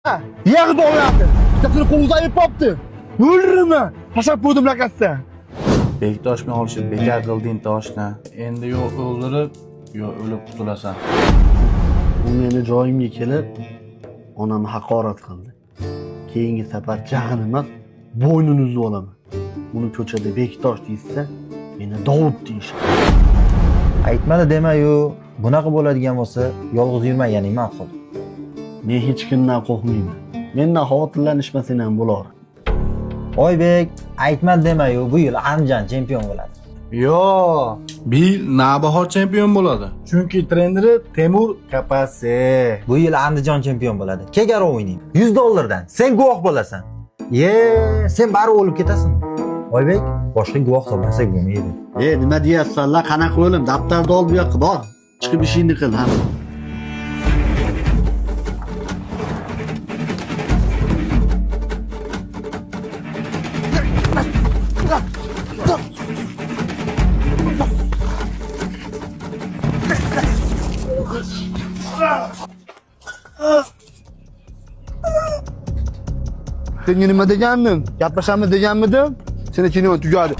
Yig'i bog'landi. Bittasini qo'li uzayib qopti. O'ldirma. Tashab qo'ydim lakasdan. Bektoshni olishib bekor qilding toshni. Endi yo o'ldirib, yo o'lib qutulasan. U meni joyimga kelib, onamni haqorat qildi. Keyingi safar jag'ini emas, bo'ynini uzib olaman. Uni ko'chada Bektosh deysa, meni Davud deyishadi. Aytmadi dema-yu, bunaqa bo'ladigan bo'lsa, yolg'iz yurmaganing ma'qul. Men hech kimdan qo'rqmayman. Mendan xavotirlanishmasang ham bo'lar. Oybek, aytmadi dema-yu, bu yil Andijon chempion bo'ladi. Yo, bu yil Navbahor chempion bo'ladi. Chunki treneri Temur Kapase. Bu yil Andijon chempion bo'ladi. Kegaro o'ynaydi. $100 sen guvoh bo'lasan. Sen bari o'lib ketasan. Oybek, boshqa guvoh topmasak bo'lmaydi. Nima deyapsanlar? Qanaqa o'lim? Daftarda ol bu yoqqa bor. Chiqib ishingni qil, ha. Senga nima degandim? Gaplashamiz deganmidim? Seni kino tugadi.